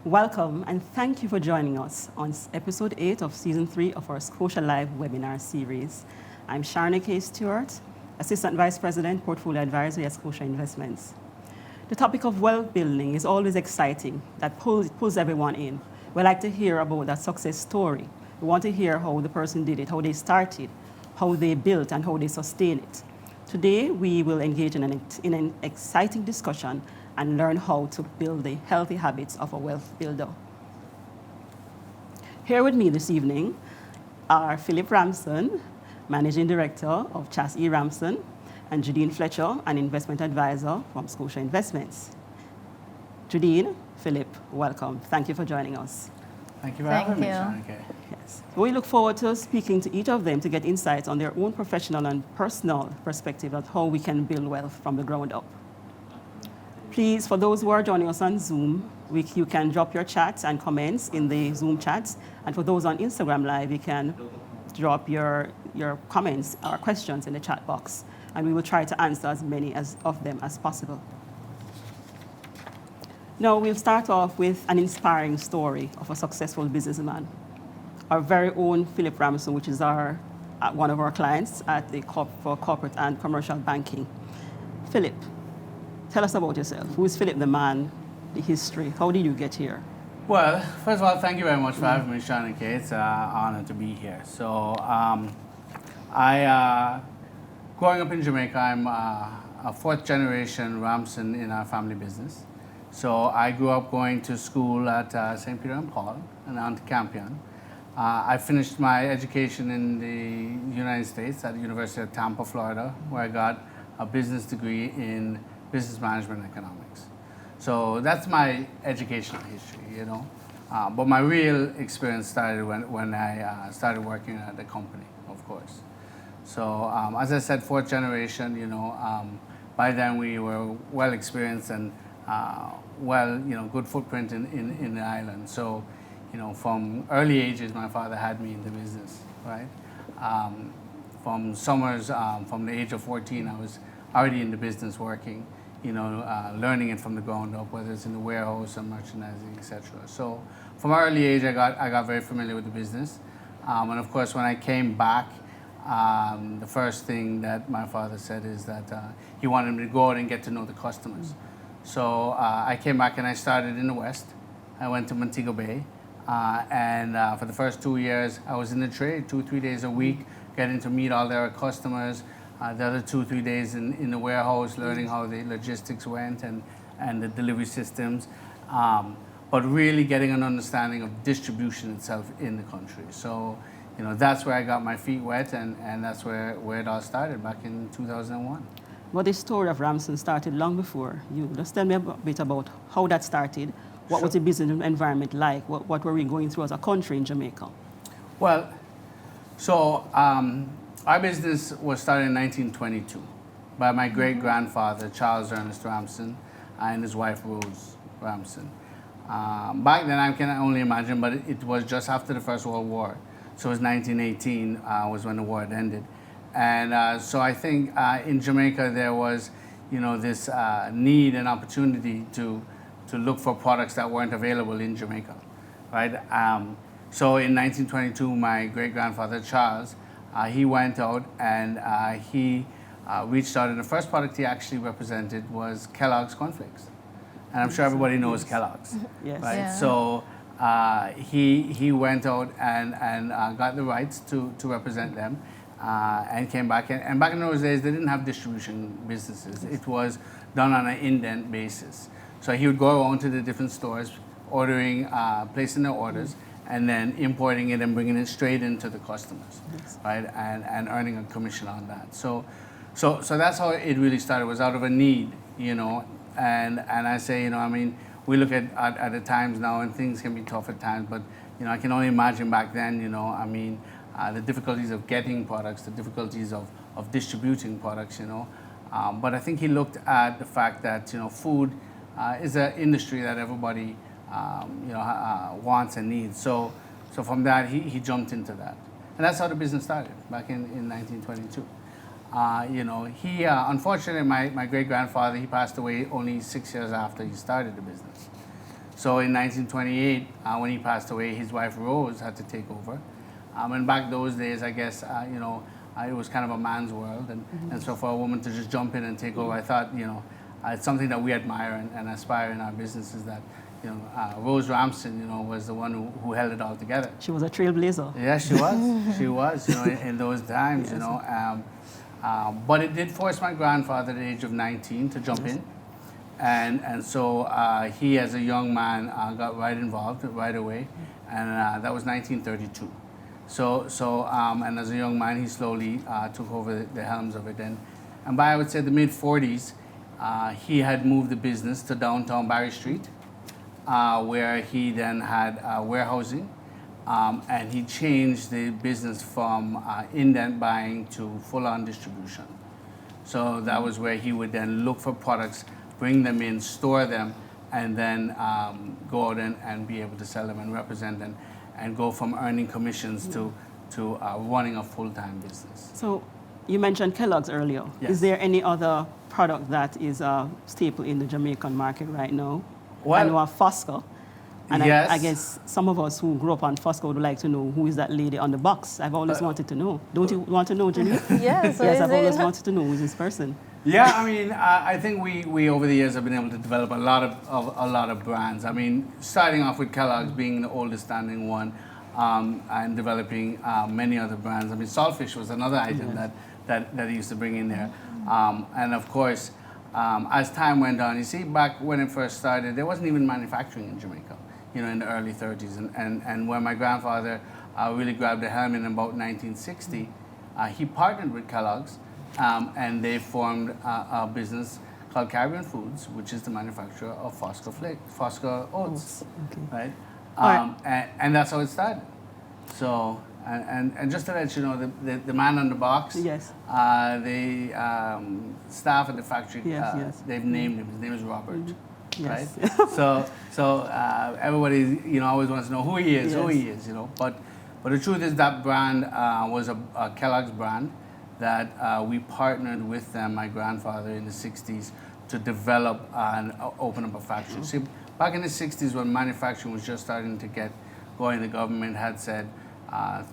Welcome and thank you for joining us on episode 8 of season 3 of our ScotiaLIVE webinar series. I'm Sharon K. Stewart, Assistant Vice President, Portfolio Advisory at Scotia Investments. The topic of wealth building is always exciting. That pulls everyone in. We like to hear about that success story. We want to hear how the person did it, how they started, how they built, and how they sustain it. Today, we will engage in an exciting discussion and learn how to build the healthy habits of a wealth builder. Here with me this evening are Philip Ramson, Managing Director of Chas E. Ramson, and Judine Fletcher, an Investment Advisor from Scotia Investments. Judine, Philip, welcome. Thank you for joining us. Thank you for having me, Sharon. Yes. We look forward to speaking to each of them to get insights on their own professional and personal perspective of how we can build wealth from the ground up. Please, for those who are joining us on Zoom, you can drop your chats and comments in the Zoom chats. And for those on Instagram Live, you can drop your comments or questions in the chat box. And we will try to answer as many of them as possible. Now, we'll start off with an inspiring story of a successful businessman. Our very own Philip Ramson, which is one of our clients at for corporate and commercial banking. Philip, tell us about yourself. Who is Philip the man, the history? How did you get here? Well, first of all, thank you very much for having me, Sharon K. It's an honor to be here. So, growing up in Jamaica, I'm a fourth generation Ramson in our family business. So I grew up going to school at St. Peter and Paul and on to Campion. I finished my education in the United States at the University of Tampa, Florida, where I got a business degree in business management and economics. So that's my educational history, But my real experience started when I started working at the company, of course. So as I said, fourth generation, by then we were well experienced and good footprint in the island. So, from early ages, my father had me in the business, right? From summers, from the age of 14, I was already in the business working, learning it from the ground up, whether it's in the warehouse or merchandising, etc. So from an early age, I got very familiar with the business. And of course, when I came back, the first thing that my father said is that he wanted me to go out and get to know the customers. So I came back and I started in the West. I went to Montego Bay. And for the first 2 years, I was in the trade 2-3 days a week, getting to meet all their customers. The other 2-3 days in the warehouse, learning how the logistics went and the delivery systems. But really getting an understanding of distribution itself in the country. So, that's where I got my feet wet, and that's where it all started back in 2001. Well, the story of Ramson started long before you. Just tell me a bit about how that started. What was the business environment like? What were we going through as a country in Jamaica? Well, so our business was started in 1922 by my great-grandfather, Charles Ernest Ramson, and his wife, Rose Ramson. Back then, I can only imagine, but it was just after the First World War. So it was 1918 was when the war had ended. And so I think in Jamaica there was, this need and opportunity to look for products that weren't available in Jamaica, right? So in 1922, my great-grandfather Charles, he went out and he reached out, and the first product he actually represented was Kellogg's cornflakes, and I'm sure everybody knows Kellogg's, Yes. right? Yeah. So he went out and got the rights to represent them. And came back. And back in those days, they didn't have distribution businesses. It was done on an indent basis. So he would go around to the different stores, placing their orders, and then importing it and bringing it straight into the customers, right? And earning a commission on that. So that's how it really started. It was out of a need, And I say, we look at the times now, and things can be tough at times. But I can only imagine back then, the difficulties of getting products, the difficulties of distributing products, But I think he looked at the fact that, food is an industry that everybody, wants and needs. So from that, he jumped into that. And that's how the business started back in 1922. He, unfortunately, my great-grandfather, he passed away only 6 years after he started the business. So in 1928, when he passed away, his wife Rose had to take over. And back those days, I guess, it was kind of a man's world. And so for a woman to just jump in and take over, I thought, it's something that we admire and aspire in our business is that, Rose Ramsden, was the one who held it all together. She was a trailblazer. Yeah, she was. She was, in those times, Yes. But it did force my grandfather at the age of 19 to jump in. And so he, as a young man, got right involved right away. And that was 1932. And as a young man, he slowly took over the helms of it. And by, I would say, the mid-40s, he had moved the business to downtown Barry Street, where he then had warehousing. And he changed the business from indent buying to full-on distribution. So that was where he would then look for products, bring them in, store them, and then go out and be able to sell them and represent them, and go from earning commissions to running a full-time business. So you mentioned Kellogg's earlier. Yes. Is there any other product that is a staple in the Jamaican market right now? Well, I know of Fosco. And yes. I guess some of us who grew up on Fosco would like to know who is that lady on the box. I've always wanted to know. Don't you want to know, Jimmy? Yes, Yes, I've always wanted to know who is this person. Yeah, I mean, I think we over the years have been able to develop a lot of brands. I mean, starting off with Kellogg's being the oldest standing one, and developing many other brands. I mean, Saltfish was another item that he used to bring in there, and of course, as time went on, you see, back when it first started, there wasn't even manufacturing in Jamaica, in the early 30s, and when my grandfather really grabbed the helm in about 1960, he partnered with Kellogg's. And they formed a business called Caribbean Foods, which is the manufacturer of Fosco oats, Okay. right? And that's how it started. So, and just to let you know, the man on the box, Yes. the staff at the factory, Yes. they've named him. His name is Robert. Yes. Right? So everybody, always wants to know who he is, But the truth is that brand was a Kellogg's brand that we partnered with them, my grandfather, in the 60s to develop and open up a factory. See, back in the 60s when manufacturing was just starting to get going, the government had said,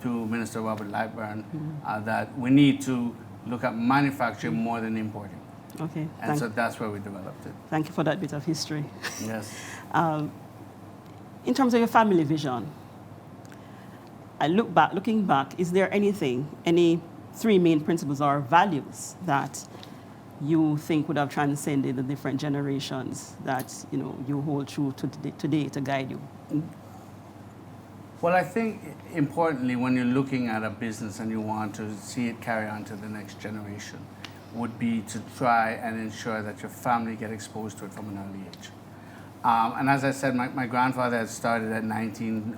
through Minister Robert Lightburn, that we need to look at manufacturing more than importing. Okay. And so that's where we developed it. Thank you for that bit of history. Yes. In terms of your family vision, looking back, is there any three main principles or values that you think would have transcended the different generations that you hold true to today to guide you? Well, I think importantly, when you're looking at a business and you want to see it carry on to the next generation, would be to try and ensure that your family get exposed to it from an early age. And as I said, my grandfather had started at 19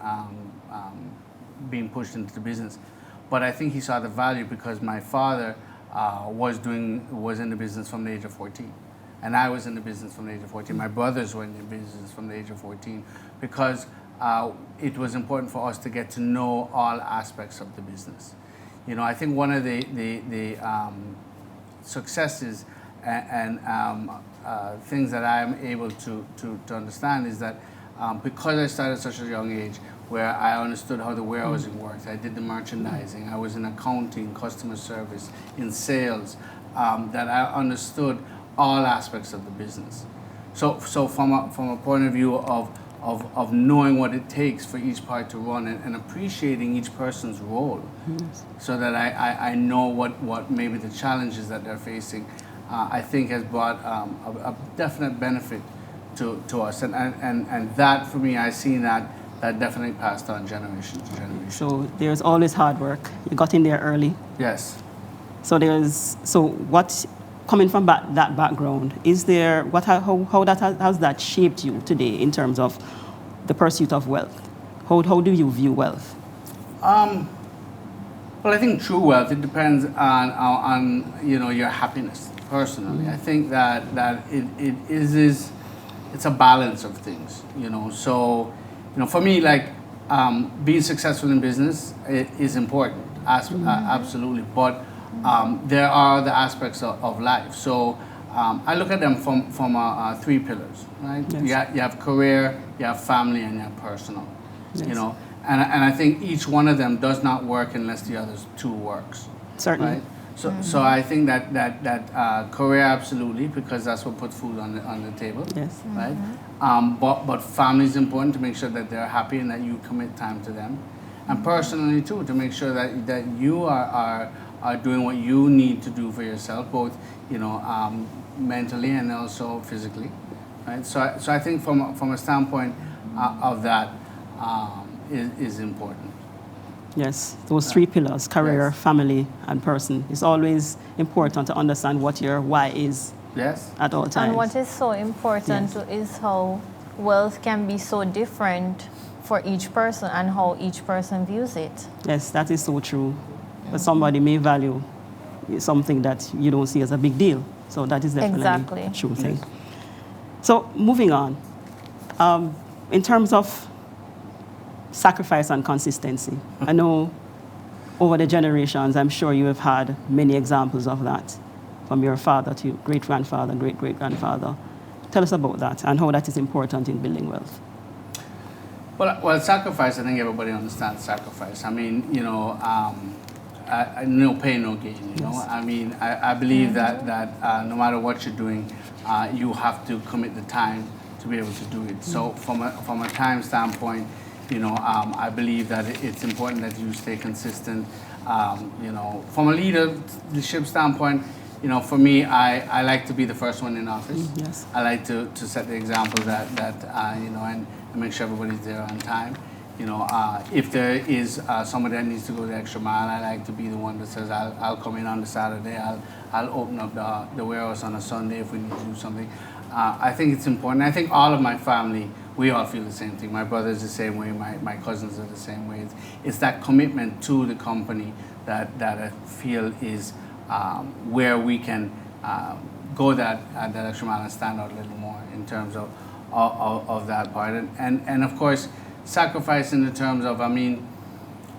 being pushed into the business. But I think he saw the value because my father was in the business from the age of 14. And I was in the business from the age of 14. My brothers were in the business from the age of 14 because it was important for us to get to know all aspects of the business. I think one of the successes and things that I am able to understand is that because I started at such a young age, where I understood how the warehousing worked. I did the merchandising. I was in accounting, customer service, in sales, that I understood all aspects of the business. So from a point of view of knowing what it takes for each part to run and appreciating each person's role, so that I know what maybe the challenges that they're facing, I think has brought a definite benefit to us. And that, for me, I see that definitely passed on generation to generation. So there's always hard work. You got in there early. Yes. So what, coming from that background, is there how's that shaped you today in terms of the pursuit of wealth? How do you view wealth? Well, I think true wealth, it depends on your happiness personally. I think that it's a balance of things. So. For me, being successful in business is important, absolutely. But there are other aspects of life. So I look at them from three pillars, right? Yes. You have career, you have family, and you have personal. Yes. You know, and I think each one of them does not work unless the other two works. Certainly. Right? So I think that career absolutely, because that's what puts food on the table. Yes. Right. But family is important to make sure that they're happy and that you commit time to them, and personally too, to make sure that you are doing what you need to do for yourself, both mentally and also physically. Right. So I think from a standpoint of that is important. Yes, those three pillars, career, Yes. family, and person. It's always important to understand what your why is Yes. at all times. And what is so important Yes. is how wealth can be so different for each person and how each person views it. Yes, that is so true. But somebody may value something that you don't see as a big deal. So that is definitely Exactly. a true thing. So moving on, in terms of sacrifice and consistency, I know over the generations, I'm sure you have had many examples of that, from your father to your great-grandfather, great-great-grandfather. Tell us about that and how that is important in building wealth. Well, sacrifice, I think everybody understands sacrifice. I mean, no pain, no gain, you know. Yes. I mean, I believe that no matter what you're doing, you have to commit the time to be able to do it. So from a time standpoint, I believe that it's important that you stay consistent. From a leadership standpoint, for me, I like to be the first one in office. Yes. I like to set the example that and make sure everybody's there on time. If there is somebody that needs to go the extra mile, I like to be the one that says, I'll come in on the Saturday, I'll open up the warehouse on a Sunday if we need to do something. I think it's important. I think all of my family, we all feel the same thing. My brother's the same way, my cousins are the same way. It's that commitment to the company that I feel is where we can go that extra mile and stand out a little more in terms of that part. And of course, sacrifice in the terms of,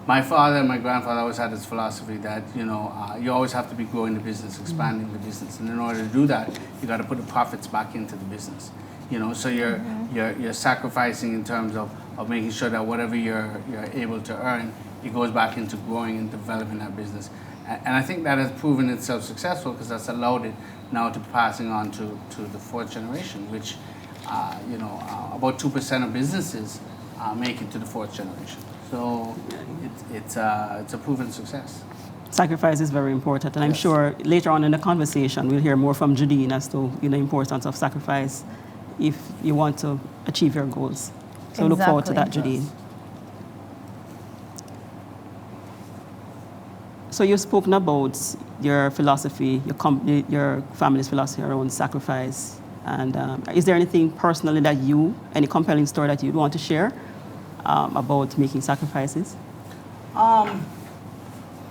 my father and my grandfather always had this philosophy that, you always have to be growing the business, expanding the business. And in order to do that, you got to put the profits back into the business. So you're sacrificing in terms of making sure that whatever you're able to earn, it goes back into growing and developing that business. And I think that has proven itself successful because that's allowed it now to passing on to the fourth generation, which, about 2% of businesses make it to the fourth generation. So it's a proven success. Sacrifice is very important, and I'm Yes. sure later on in the conversation we'll hear more from Jadine as to the importance of sacrifice if you want to achieve your goals. So look forward to that, Exactly. Jadine. So you've spoken about your philosophy, your family's philosophy around sacrifice. And is there anything personally any compelling story that you'd want to share about making sacrifices? Well,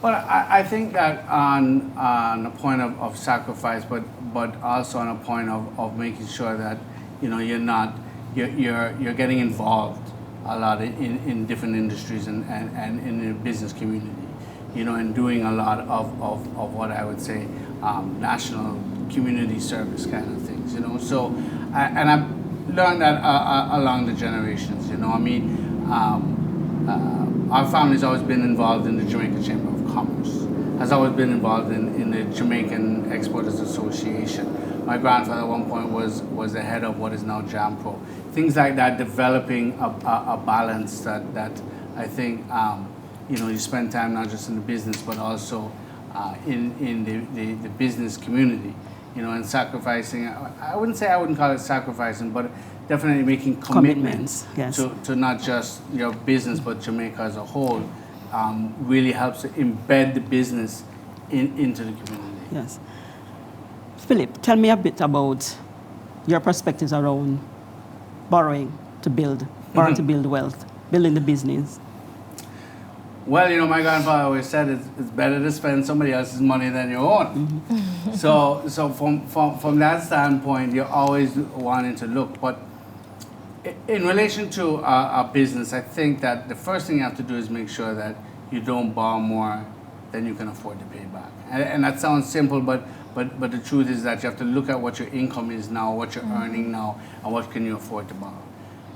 I think that on a point of sacrifice, but also on a point of making sure that you're getting involved a lot in different industries and in the business community, and doing a lot of what I would say national community service kind of things, So, and I've learned that along the generations, our family's always been involved in the Jamaica Chamber of Commerce, has always been involved in the Jamaican Exporters Association. My grandfather at one point was the head of what is now JAMPRO. Things like that, developing a balance that I think, you spend time not just in the business, but also in the business community, and sacrificing. I wouldn't call it sacrificing, but definitely making commitments yes. to not just your business, but Jamaica as a whole, really helps to embed the business into the community. Yes. Philip, tell me a bit about your perspectives around borrowing to build wealth, building the business. Well, my grandfather always said it's better to spend somebody else's money than your own. Mm-hmm. So from that standpoint, you're always wanting to look. But in relation to a business, I think that the first thing you have to do is make sure that you don't borrow more then you can afford to pay it back. And that sounds simple, but the truth is that you have to look at what your income is now, what you're earning now, and what can you afford to borrow.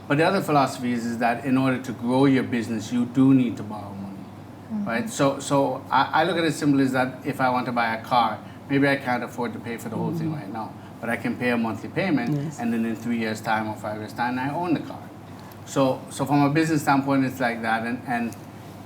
But the other philosophy is that in order to grow your business, you do need to borrow money, right? So I look at it as simple as that if I want to buy a car, maybe I can't afford to pay for the whole thing right now, but I can pay a monthly payment, and then in 3 years' time or 5 years' time, I own the car. So from a business standpoint, it's like that. And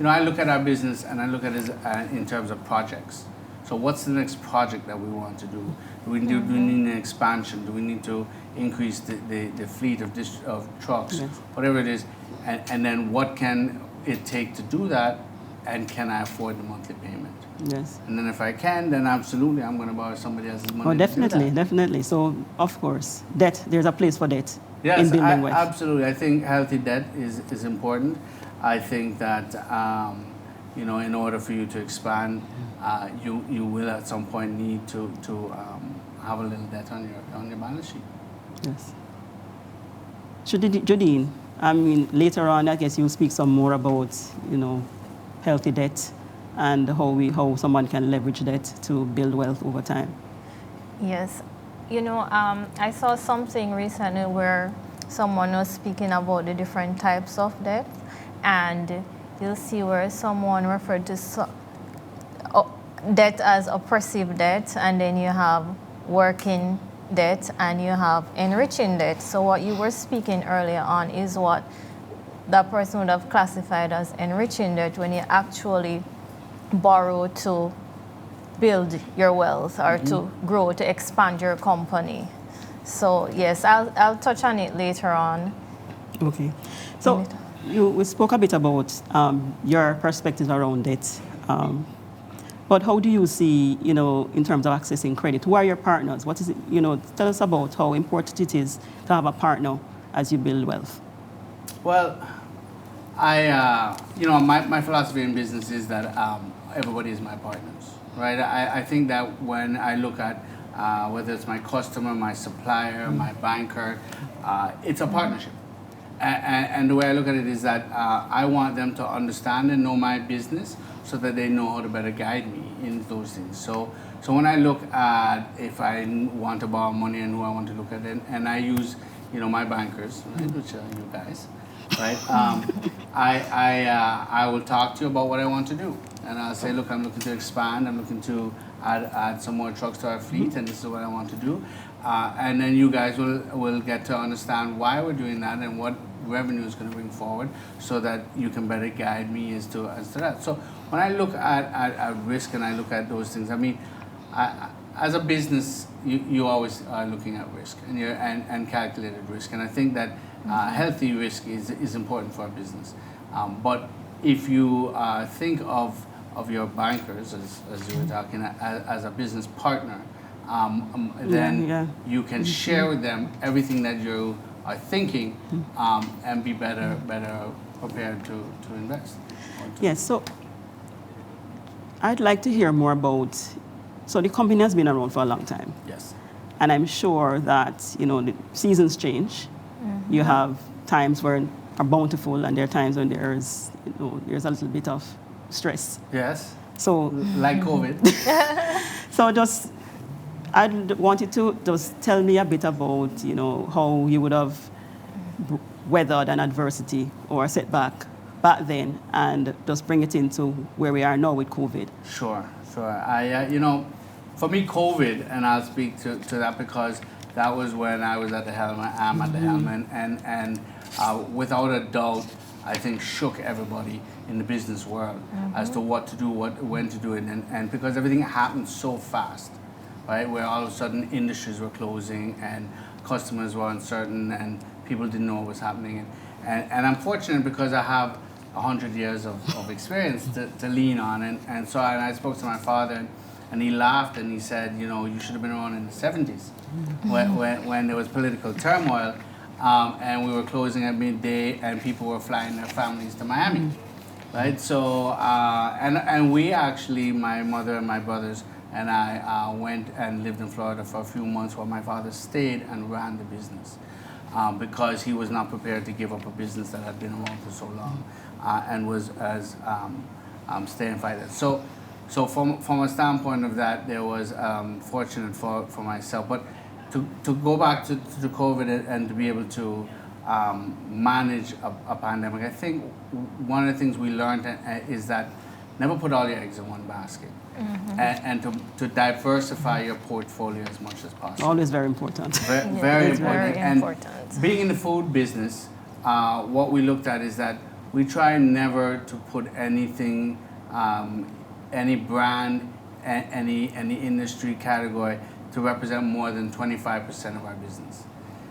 I look at our business and I look at it in terms of projects. So what's the next project that we want to do? Do we need an expansion? Do we need to increase the fleet of trucks? Yes. Whatever it is. And then what can it take to do that? And can I afford the monthly payment? Yes. And then if I can, then absolutely I'm going to borrow somebody else's money. Oh, to do definitely, that. definitely. So, of course, debt, there's a place for debt Yes, in building wealth. absolutely. I think healthy debt is important. I think that in order for you to expand, you will at some point need to have a little debt on your balance sheet. Yes. Jadine, I mean, later on, I guess you'll speak some more about, healthy debt and how someone can leverage debt to build wealth over time. Yes. I saw something recently where someone was speaking about the different types of debt, and you'll see where someone referred to debt as oppressive debt, and then you have working debt, and you have enriching debt. So what you were speaking earlier on is what that person would have classified as enriching debt, when you actually borrow to build your wealth or to grow, to expand your company. So yes, I'll touch on it later on. Okay. So we spoke a bit about your perspectives around it. But how do you see, in terms of accessing credit? Who are your partners? What is it, tell us about how important it is to have a partner as you build wealth. Well, my philosophy in business is that everybody is my partners, right? I think that when I look at whether it's my customer, my supplier, my banker, it's a partnership. And the way I look at it is that I want them to understand and know my business so that they know how to better guide me in those things. So when I look at if I want to borrow money and who I want to look at, and I use my bankers, right, which are you guys, right? I will talk to you about what I want to do, and I'll say, look, I'm looking to expand. I'm looking to add some more trucks to our fleet, and this is what I want to do. And then you guys will get to understand why we're doing that and what revenue is going to bring forward, so that you can better guide me as to that. So when I look at risk and I look at those things, I mean, as a business, you always are looking at risk and calculated risk, and I think that healthy risk is important for a business. But if you think of your bankers, as you were talking, as a business partner, then you can share with them everything that you are thinking, and be better prepared to invest. Yes, so I'd like to hear more about, so the company has been around for a long time. Yes. And I'm sure that, the seasons change. You have times where are bountiful, and there are times when there's a little bit of stress. Yes. So Like COVID. So I wanted to just tell me a bit about, how you would have weathered an adversity or a setback back then, and just bring it into where we are now with COVID. Sure. For me, COVID, and I'll speak to that because that was when I was at the helm. I am at the helm, and without a doubt, I think shook everybody in the business world as to what to do, when to do it, and because everything happened so fast, right? Where all of a sudden industries were closing and customers were uncertain and people didn't know what was happening. And I'm fortunate because I have 100 years of experience to lean on, and so I spoke to my father. And he laughed and he said, you should have been around in the 70s when there was political turmoil, and we were closing at midday and people were flying their families to Miami, right? So, and we actually, my mother and my brothers and I went and lived in Florida for a few months while my father stayed and ran the business, because he was not prepared to give up a business that had been around for so long, and was as stay and fight it. So So from a standpoint of that, there was fortunate for myself. But to go back to COVID and to be able to manage a pandemic, I think one of the things we learned is that never put all your eggs in one basket. And to diversify your portfolio as much as possible. Always very important. Very important. Very And important. being in the food business, what we looked at is that we try never to put anything, any brand, any industry category to represent more than 25% of our business.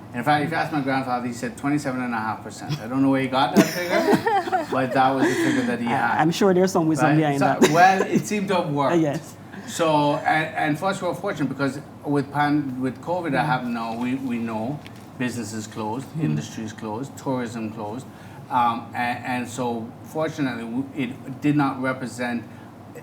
And in fact, if you ask my grandfather, he said 27.5%. I don't know where he got that figure, but that was the figure that he had. I'm sure there's some wisdom behind that. Well, it seemed to have worked. Yes. So, and for us, we're fortunate because with COVID that happened now, we know businesses closed, industries closed, tourism closed. And so, fortunately, it did not represent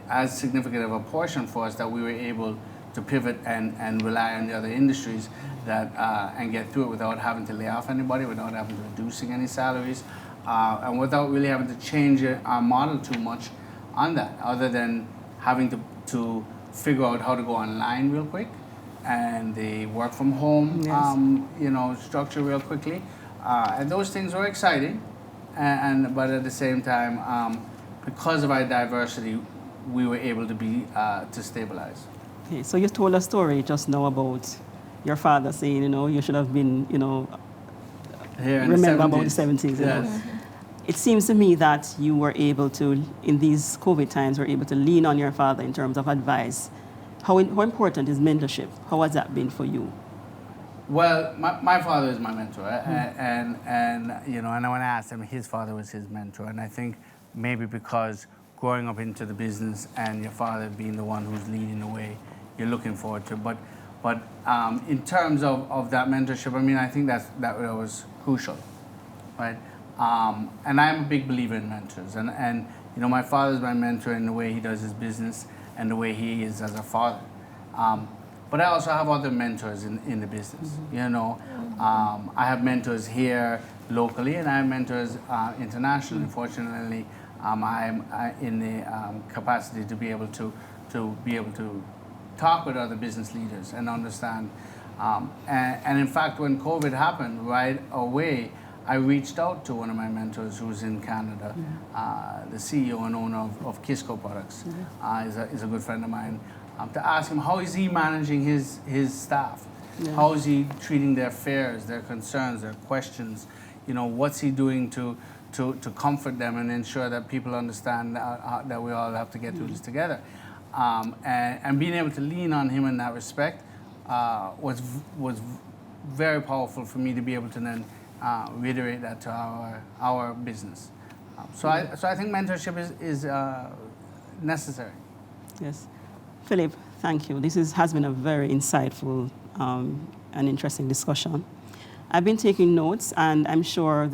as significant of a portion for us that we were able to pivot and rely on the other industries that and get through it without having to lay off anybody, without having to reducing any salaries, and without really having to change our model too much on that, other than having to figure out how to go online real quick and the work from home structure real quickly. And those things were exciting, but at the same time, because of our diversity, we were able to be to stabilize. Okay, so you told a story just now about your father saying, you should have been, Here in remember the 70s. about the 70s. Yes. It seems to me that you were able to, in these COVID times, were able to lean on your father in terms of advice. How important is mentorship? How has that been for you? Well, my father is my mentor, and when I asked him, his father was his mentor, and I think maybe because growing up into the business and your father being the one who's leading the way, you're looking forward to. But in terms of that mentorship, I mean, I think that was crucial, right? And I'm a big believer in mentors, and my father's my mentor in the way he does his business and the way he is as a father. But I also have other mentors in the business. I have mentors here locally, and I have mentors internationally. Fortunately, I'm in the capacity to be able to talk with other business leaders and understand. And in fact, when COVID happened, right away, I reached out to one of my mentors who's in Canada, the CEO and owner of Kisco Products. Is a good friend of mine, to ask him how is he managing his staff? How is he treating their fears, their concerns, their questions? What's he doing to comfort them and ensure that people understand that we all have to get through this together. And being able to lean on him in that respect was very powerful for me to be able to then reiterate that to our business. So I think mentorship is necessary. Yes. Philip, thank you. This has been a very insightful and interesting discussion. I've been taking notes, and I'm sure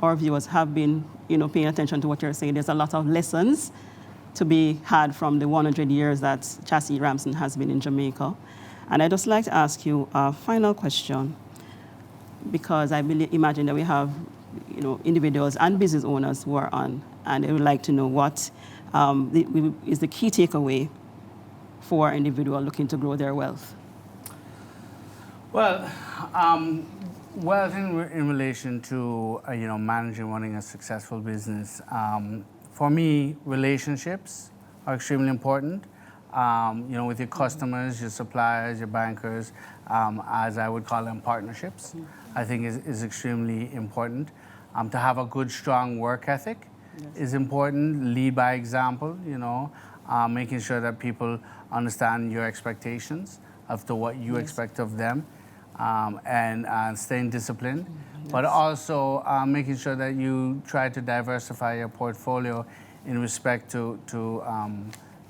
our viewers have been, paying attention to what you're saying. There's a lot of lessons to be had from the 100 years that Chassis Ramson has been in Jamaica. And I'd just like to ask you a final question, because I imagine that we have, individuals and business owners who are on, and they would like to know what is the key takeaway for an individual looking to grow their wealth. Well, wealth in relation to managing, running a successful business. For me, relationships are extremely important. With your customers, your suppliers, your bankers, as I would call them, partnerships, I think is extremely important. To have a good, strong work ethic is important. Lead by example, making sure that people understand your expectations as to what you expect of them, and staying disciplined, but also making sure that you try to diversify your portfolio in respect to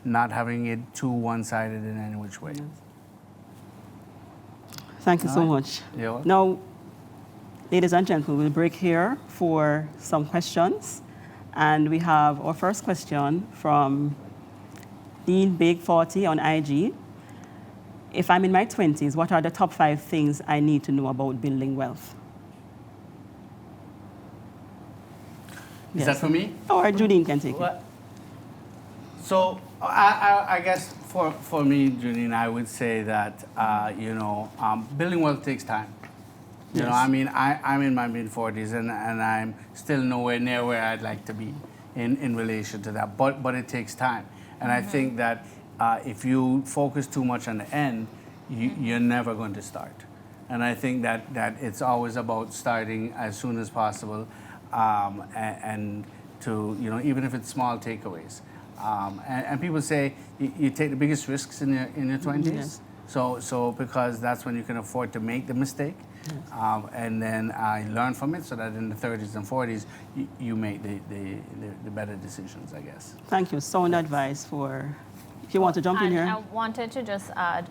not having it too one-sided in any which way. Thank you so much. Now, ladies and gentlemen, we'll break here for some questions. And we have our first question from Dean Big 40 on IG. If I'm in my 20s, what are the top 5 things I need to know about building wealth? Is that for me? Or Judine can take it. So I guess for me, Junine, I would say that, building wealth takes time. You know, I mean, I'm in my mid-40s and I'm still nowhere near where I'd like to be in relation to that. But it takes time. And I think that if you focus too much on the end, you're never going to start. And I think that it's always about starting as soon as possible and to, even if it's small takeaways. And people say you take the biggest risks in your 20s. Yes. So because that's when you can afford to make the mistake. Yes. And then learn from it so that in the 30s and 40s, you make the better decisions, I guess. Thank you. Sound advice for, if you want to jump in here. I wanted to just add,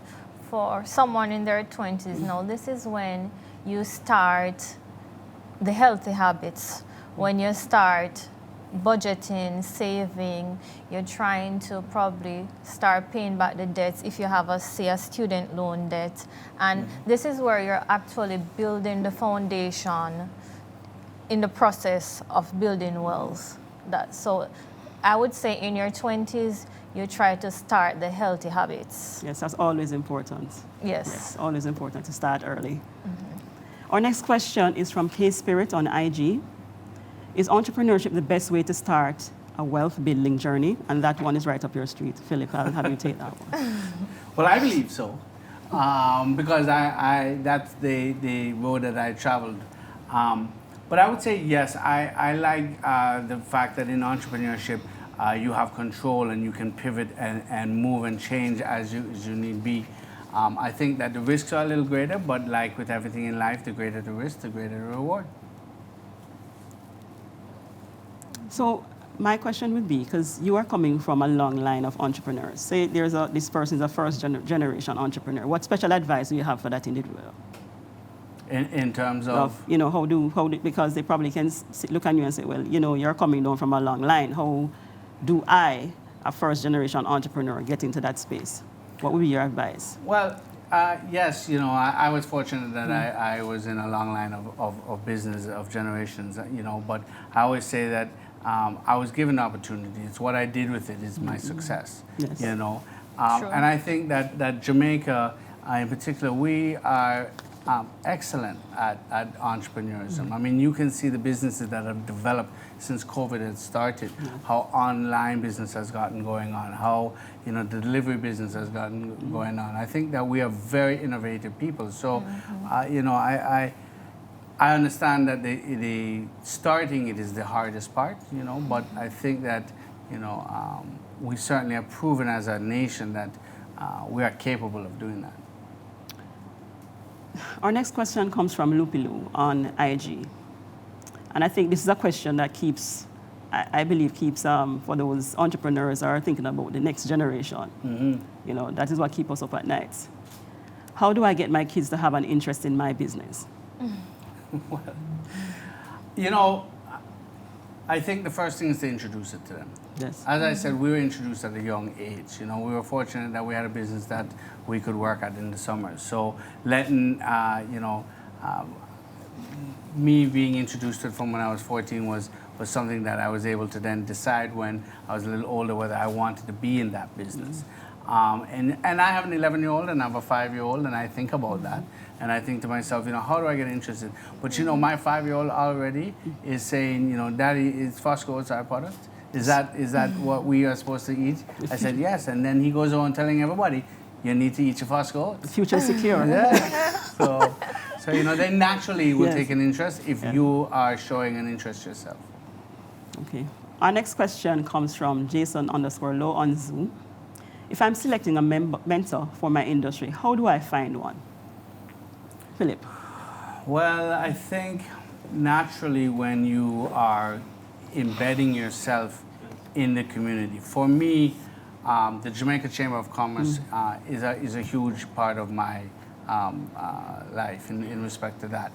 for someone in their 20s now, this is when you start the healthy habits, when you start budgeting, saving, you're trying to probably start paying back the debts if you have a student loan debt. And this is where you're actually building the foundation in the process of building wealth. So I would say in your 20s, you try to start the healthy habits. Yes, that's always important. Yes. Always important to start early. Our next question is from K-Spirit on IG. Is entrepreneurship the best way to start a wealth building journey? And that one is right up your street. Philip, I'll have you take that one. Well, I believe so, because that's the road that I traveled. But I would say yes, I like the fact that in entrepreneurship, you have control and you can pivot and move and change as you need be. I think that the risks are a little greater, but like with everything in life, the greater the risk, the greater the reward. So my question would be, because you are coming from a long line of entrepreneurs. Say this person is a first generation entrepreneur. What special advice do you have for that individual? In terms of how do because they probably can look at you and say, well, you're coming down from a long line. How do I, a first generation entrepreneur, get into that space? What would be your advice? Well, yes, I was fortunate that I was in a long line of business of generations, but I always say that I was given the opportunity. It's what I did with it is my success, Yes. And I think that Jamaica, in particular, we are excellent at entrepreneurism. I mean, you can see the businesses that have developed since COVID had started, how online business has gotten going on, how the delivery business has gotten going on. I think that we are very innovative people. So, I understand that the starting it is the hardest part, but I think that we certainly have proven as a nation that we are capable of doing that. Our next question comes from Lupilu on IG. And I think this is a question that I believe keeps for those entrepreneurs who are thinking about the next generation. That is what keeps us up at night. How do I get my kids to have an interest in my business? Well, I think the first thing is to introduce it to them. Yes. As I said, we were introduced at a young age. We were fortunate that we had a business that we could work at in the summers. So letting, me being introduced to it from when I was 14 was something that I was able to then decide when I was a little older whether I wanted to be in that business. And I have an 11-year-old and I have a 5-year-old, and I think about that. And I think to myself, how do I get interested? But my 5-year-old already is saying, Daddy, is Fosco our product? Is that what we are supposed to eat? I said, yes. And then he goes on telling everybody, you need to eat your Fosco. The future is secure. Yeah. So they naturally will take an interest if you are showing an interest yourself. Okay. Our next question comes from Jason_Low on Zoom. If I'm selecting a mentor for my industry, how do I find one? Philip. Well, I think naturally when you are embedding yourself in the community. For me, the Jamaica Chamber of Commerce is a huge part of my life in respect to that.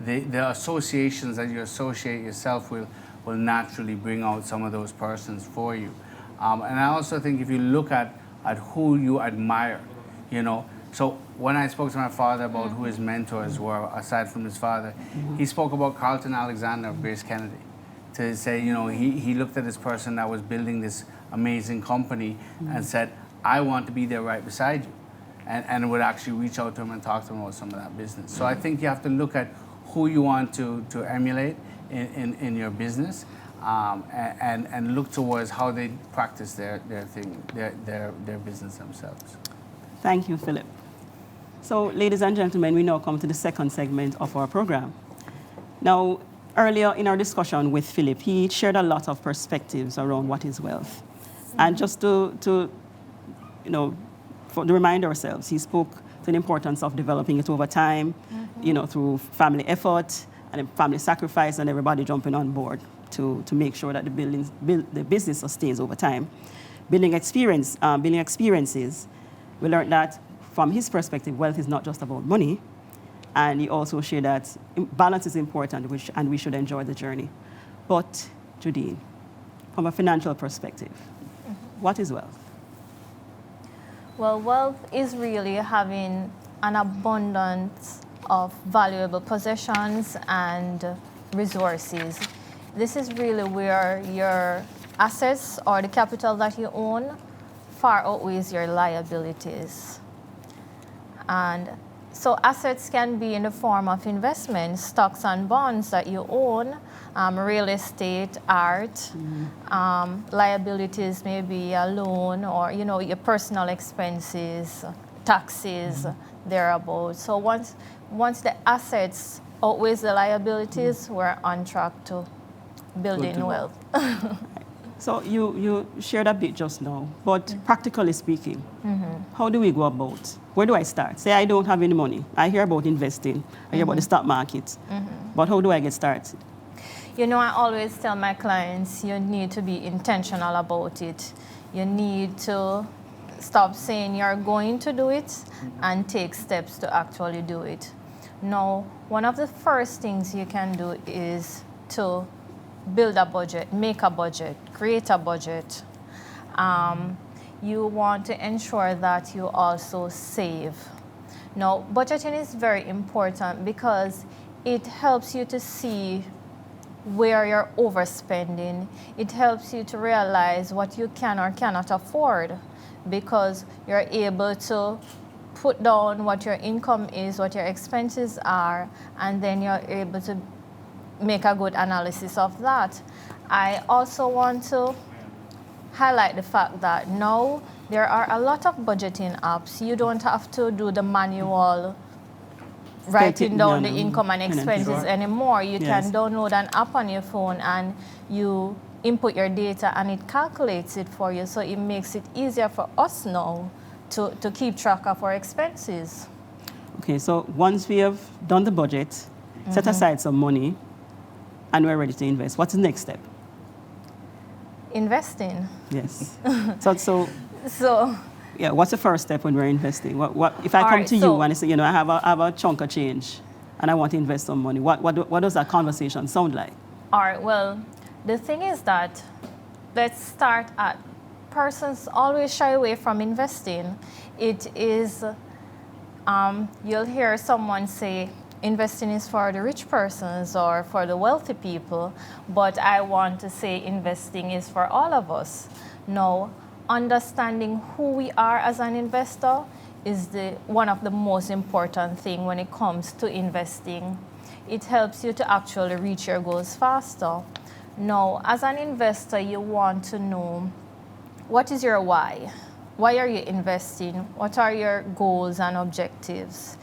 The associations that you associate yourself with will naturally bring out some of those persons for you. And I also think if you look at who you admire, so when I spoke to my father about who his mentors were, aside from his father, he spoke about Carlton Alexander of Grace Kennedy. to say, you know, he looked at this person that was building this amazing company and said, I want to be there right beside you. And would actually reach out to him and talk to him about some of that business. So I think you have to look at who you want to emulate in your business, and look towards how they practice their business themselves. Thank you, Philip. So, ladies and gentlemen, we now come to the second segment of our program. Now, earlier in our discussion with Philip, he shared a lot of perspectives around what is wealth. And just to you know, to remind ourselves, he spoke to the importance of developing it over time, you know, through family effort and family sacrifice and everybody jumping on board to make sure that the business sustains over time. Building experiences, we learned that from his perspective, wealth is not just about money. And he also shared that balance is important, and we should enjoy the journey. But, Judine, from a financial perspective, what is wealth? Well, wealth is really having an abundance of valuable possessions and resources. This is really where your assets or the capital that you own far outweighs your liabilities. And so assets can be in the form of investments, stocks and bonds that you own, real estate, art. Liabilities may be a loan or, you know, your personal expenses, taxes, thereabouts. So once the assets outweighs the liabilities, we're on track to building wealth. So you shared a bit just now, but practically speaking, how do we go about? Where do I start? Say I don't have any money. I hear about investing. I hear about the stock market. But how do I get started? You know, I always tell my clients, you need to be intentional about it. You need to stop saying you're going to do it and take steps to actually do it. Now, one of the first things you can do is to build a budget, make a budget, create a budget. You want to ensure that you also save. Now, budgeting is very important because it helps you to see where you're overspending. It helps you to realize what you can or cannot afford, because you're able to put down what your income is, what your expenses are, and then you're able to make a good analysis of that. I also want to highlight the fact that now there are a lot of budgeting apps. You don't have to do the manual writing down the income and expenses anymore. You can download an app on your phone and you input your data and it calculates it for you. So it makes it easier for us now to keep track of our expenses. Okay, so once we have done the budget, set aside some money, and we're ready to invest, what's the next step? Investing. Yes. So yeah, what's the first step when we're investing? What if I come to you and I say, you know, I have a chunk of change and I want to invest some money? What does that conversation sound like? All right, well, the thing is that let's start at persons always shy away from investing. It is, you'll hear someone say, investing is for the rich persons or for the wealthy people, but I want to say investing is for all of us. Now, understanding who we are as an investor is one of the most important things when it comes to investing. It helps you to actually reach your goals faster. Now, as an investor, you want to know what is your why? Why are you investing? What are your goals and objectives?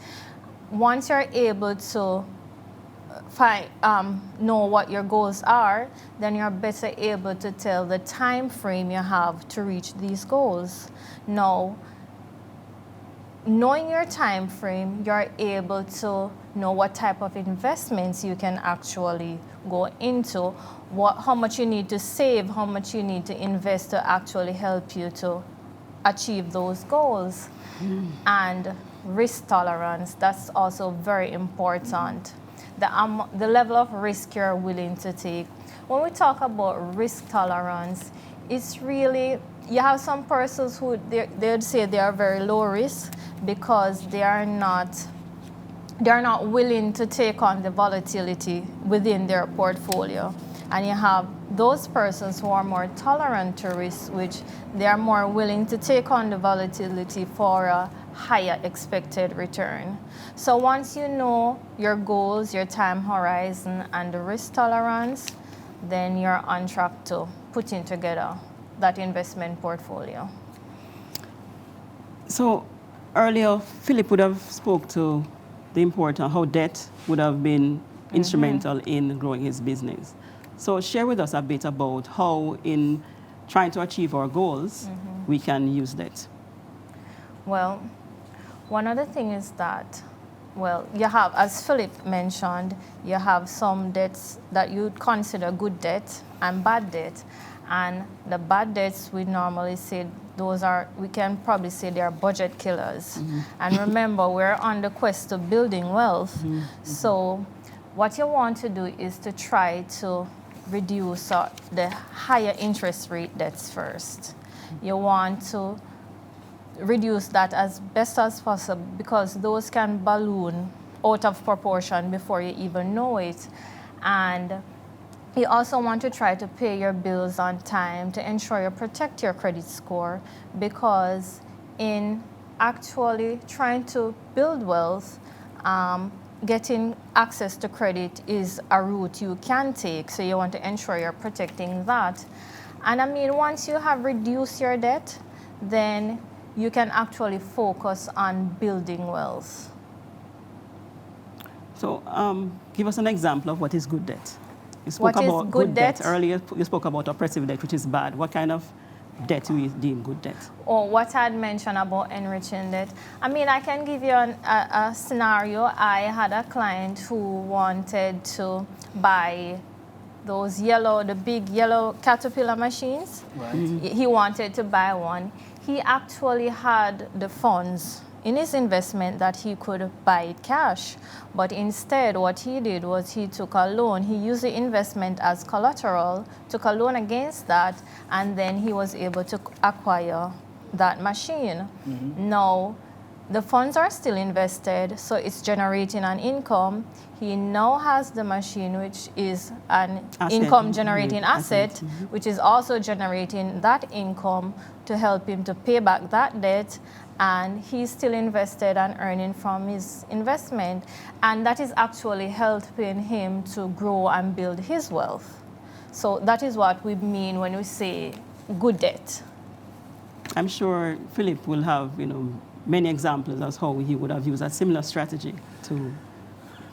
Once you're able to know what your goals are, then you're better able to tell the time frame you have to reach these goals. Now, knowing your time frame, you're able to know what type of investments you can actually go into, how much you need to save, how much you need to invest to actually help you to achieve those goals. And risk tolerance, that's also very important. The level of risk you're willing to take. When we talk about risk tolerance, it's really, you have some persons who they'd say they are very low risk because they are not willing to take on the volatility within their portfolio. and you have those persons who are more tolerant to risk, which they are more willing to take on the volatility for a higher expected return. So once you know your goals, your time horizon, and the risk tolerance, then you're on track to putting together that investment portfolio. So earlier, Philip would have spoke to the importance, how debt would have been instrumental in growing his business. So share with us a bit about how in trying to achieve our goals, we can use debt. Well, one other thing is that, well, you have, as Philip mentioned, you have some debts that you'd consider good debt and bad debt. And the bad debts, we normally say those are, we can probably say they are budget killers. And remember, we're on the quest to building wealth. So what you want to do is to try to reduce the higher interest rate debts first. You want to reduce that as best as possible, because those can balloon out of proportion before you even know it. And you also want to try to pay your bills on time to ensure you protect your credit score, because in actually trying to build wealth, getting access to credit is a route you can take, so you want to ensure you're protecting that. And I mean, once you have reduced your debt, then you can actually focus on building wealth. So give us an example of what is good debt. You spoke What is about good debt? Earlier, you spoke about oppressive debt, which is bad. What kind of debt do we deem good debt? Or what I'd mentioned about enriching debt. I mean, I can give you a scenario. I had a client who wanted to buy those the big yellow Caterpillar machines. Right. He wanted to buy one. He actually had the funds in his investment that he could buy it cash. But instead, what he did was he took a loan. He used the investment as collateral, took a loan against that, and then he was able to acquire that machine. Now, the funds are still invested, so it's generating an income. He now has the machine, which is an income-generating asset, which is also generating that income to help him to pay back that debt, and he's still invested and earning from his investment. And that is actually helping him to grow and build his wealth. So that is what we mean when we say good debt. I'm sure Philip will have, many examples as how he would have used a similar strategy to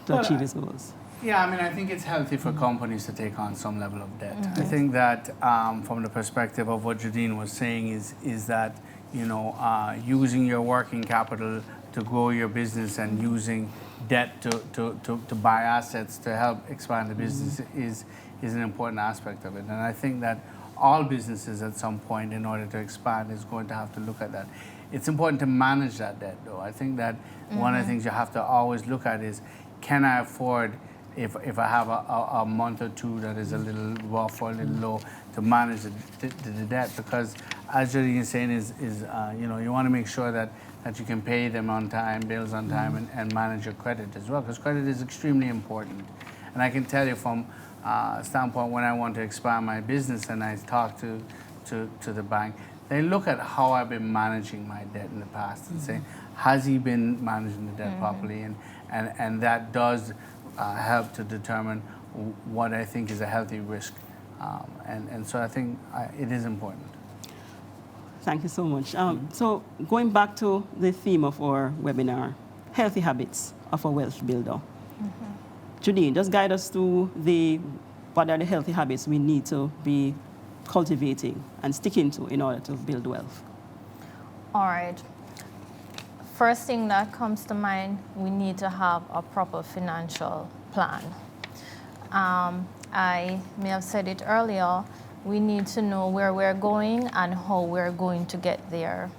achieve his goals. Yeah, I mean, I think it's healthy for companies to take on some level of debt. I think that from the perspective of what Jadine was saying is that, using your working capital to grow your business and using debt to buy assets to help expand the business is an important aspect of it. And I think that all businesses at some point, in order to expand, is going to have to look at that. It's important to manage that debt, though. I think that one of the things you have to always look at is, can I afford, if I have a month or two that is a little rough or a little low, to manage the debt? Because as Jodine is saying, you want to make sure that you can pay them on time, bills on time, and manage your credit as well, because credit is extremely important. And I can tell you from a standpoint, when I want to expand my business and I talk to the bank, they look at how I've been managing my debt in the past and say, has he been managing the debt properly? And that does help to determine what I think is a healthy risk. And so I think it is important. Thank you so much. So going back to the theme of our webinar, healthy habits of a wealth builder. Judine, just guide us through what are the healthy habits we need to be cultivating and sticking to in order to build wealth. All right. First thing that comes to mind, we need to have a proper financial plan. I may have said it earlier, we need to know where we're going and how we're going to get there.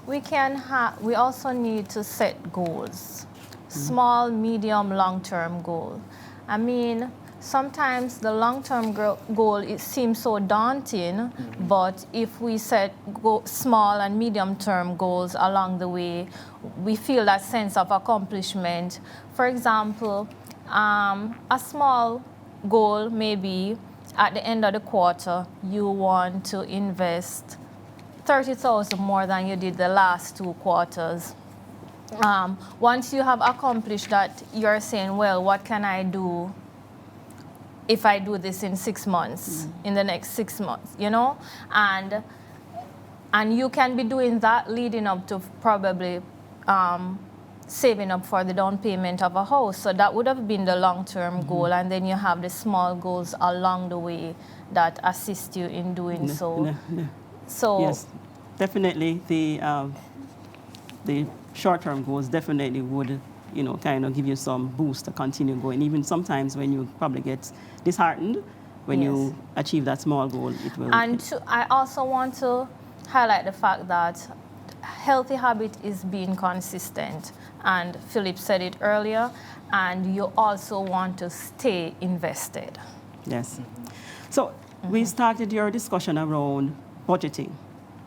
We also need to set goals, small, medium, long-term goal. I mean, sometimes the long-term goal, it seems so daunting, but if we set small and medium-term goals along the way, we feel that sense of accomplishment. For example, a small goal may be at the end of the quarter, you want to invest 30,000 more than you did the last 2 quarters. Once you have accomplished that, you're saying, well, what can I do if I do this in 6 months, in the next 6 months, you know? And you can be doing that leading up to probably saving up for the down payment of a house. So that would have been the long-term goal. And then you have the small goals along the way that assist you in doing so. So yes, definitely the short-term goals definitely would, you know, kind of give you some boost to continue going. Even sometimes when you probably get disheartened, when you achieve that small goal, it will. And I also want to highlight the fact that healthy habit is being consistent. And Philip said it earlier, and you also want to stay invested. Yes. So we started your discussion around budgeting.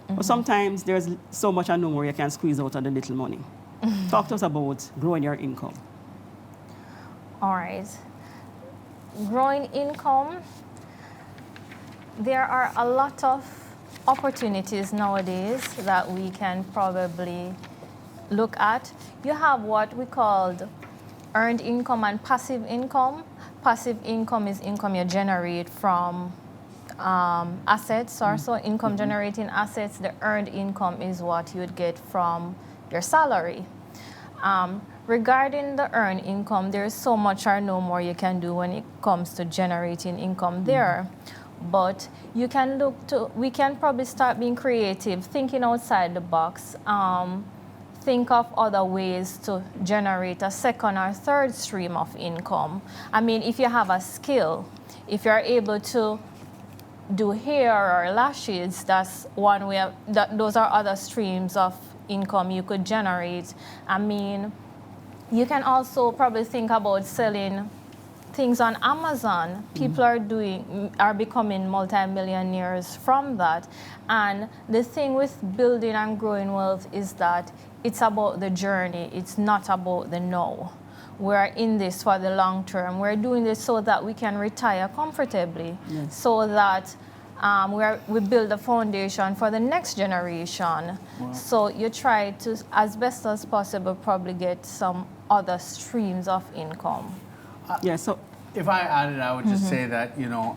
But sometimes there's so much I know where you can squeeze out of the little money. Talk to us about growing your income. All right. Growing income, there are a lot of opportunities nowadays that we can probably look at. You have what we called earned income and passive income. Passive income is income you generate from assets or so, income generating assets. The earned income is what you would get from your salary. Regarding the earned income, there's so much or no more you can do when it comes to generating income there. But you can we can probably start being creative, thinking outside the box, think of other ways to generate a second or third stream of income. I mean, if you have a skill, if you're able to do hair or lashes, that's one way, those are other streams of income you could generate. I mean, you can also probably think about selling things on Amazon. People are becoming multimillionaires from that. And the thing with building and growing wealth is that it's about the journey. It's not about the now. We're in this for the long term. We're doing this so that we can retire comfortably, so that we build a foundation for the next generation. Wow. So you try to, as best as possible, probably get some other streams of income. So if I added, I would just say that, you know,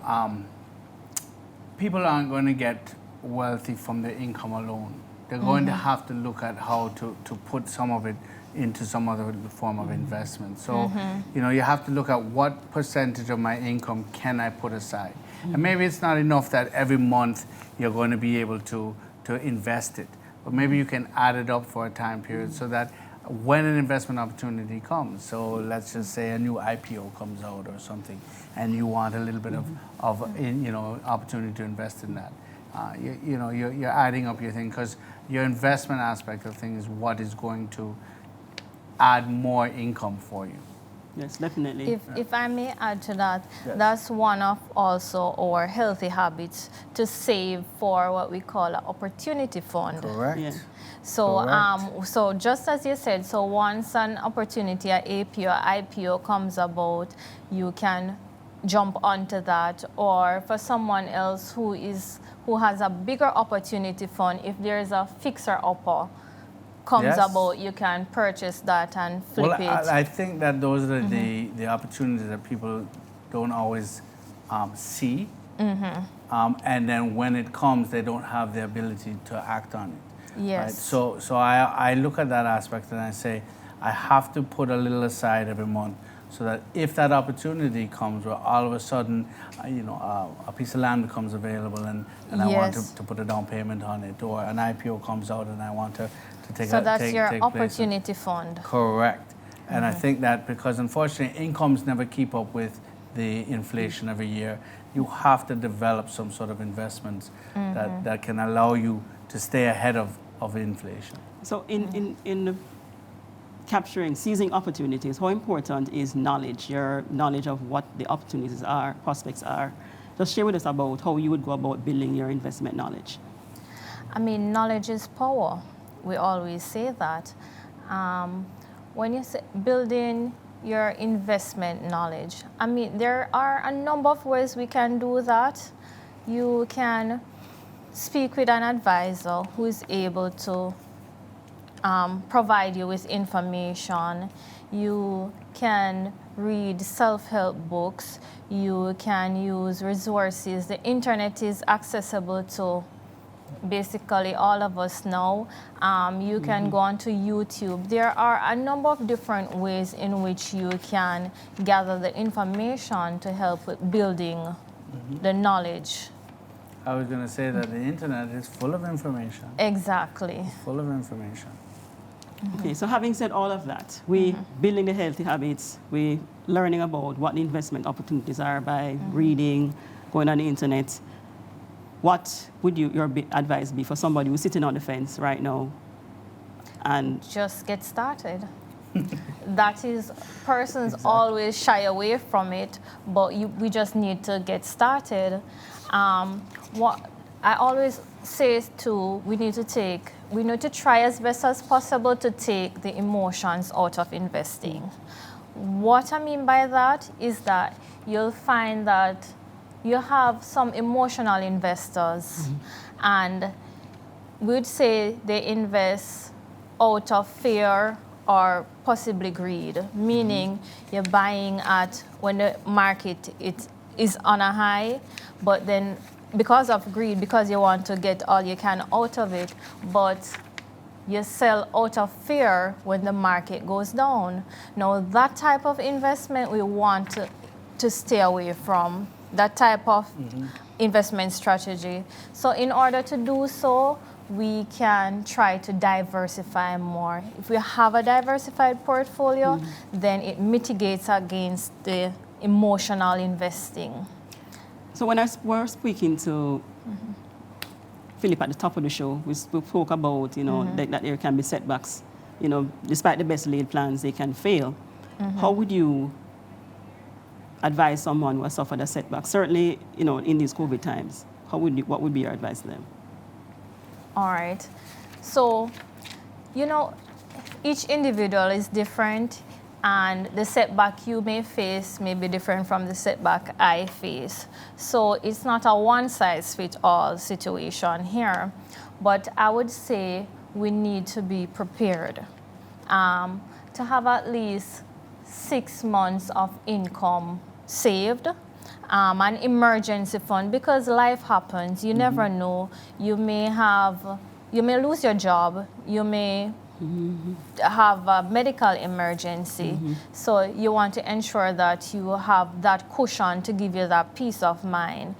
people aren't going to get wealthy from their income alone. They're going to have to look at how to put some of it into some other form of investment. So, you know, you have to look at what percentage of my income can I put aside. And maybe it's not enough that every month you're going to be able to invest it. But maybe you can add it up for a time period so that when an investment opportunity comes, so let's just say a new IPO comes out or something, and you want a little bit of you know, opportunity to invest in that. You know, you're adding up your thing, because your investment aspect of things is what is going to add more income for you. Yes, definitely. If I may add to that, that's one of also our healthy habits, to save for what we call an opportunity fund. Correct. Yeah. So, so just as you said, so once an opportunity, an APO or IPO comes about, you can jump onto that. Or for someone else who has a bigger opportunity fund, if there's a fixer-upper comes about, you can purchase that and flip it. I think that those are the opportunities that people don't always see. And then when it comes, they don't have the ability to act on it. Yes. Right? So I look at that aspect and I say, I have to put a little aside every month, so that if that opportunity comes where all of a sudden, you know, a piece of land becomes available and I want to put a down payment on it, or an IPO comes out and I want to take so that's your opportunity fund. Correct. And I think that because unfortunately incomes never keep up with the inflation every year, you have to develop some sort of investments that can allow you to stay ahead of inflation. So in seizing opportunities, how important is knowledge, your knowledge of what the opportunities are, prospects are? Just share with us about how you would go about building your investment knowledge. I mean, knowledge is power. We always say that. When you say building your investment knowledge. I mean, there are a number of ways we can do that. You can speak with an advisor who is able to provide you with information. You can read self-help books. You can use resources. The internet is accessible to basically all of us now. You can go onto YouTube. There are a number of different ways in which you can gather the information to help with building the knowledge. I was going to say that the internet is full of information. Exactly. Full of information. Okay, so having said all of that, we building the healthy habits, we learning about what the investment opportunities are by reading, going on the internet. What would your advice be for somebody who's sitting on the fence right now? And just get started. That is, persons always shy away from it, but we just need to get started. What I always say we need to try as best as possible to take the emotions out of investing. What I mean by that is that you'll find that you have some emotional investors, and we'd say they invest out of fear or possibly greed, meaning you're buying at when the market is on a high, but then because of greed, because you want to get all you can out of it, but you sell out of fear when the market goes down. Now, that type of investment we want to stay away from, that type of investment strategy. So in order to do so, we can try to diversify more. If we have a diversified portfolio, then it mitigates against the emotional investing. so when I were speaking to Philip at the top of the show, we spoke about, that there can be setbacks. Despite the best laid plans, they can fail. How would you advise someone who has suffered a setback? Certainly, in these COVID times, what would be your advice to them? All right. So, each individual is different, and the setback you may face may be different from the setback I face. So it's not a one-size-fits-all situation here, but I would say we need to be prepared to have at least 6 months of income saved, an emergency fund, because life happens. You never know. You may lose your job. You may have a medical emergency. So you want to ensure that you have that cushion to give you that peace of mind.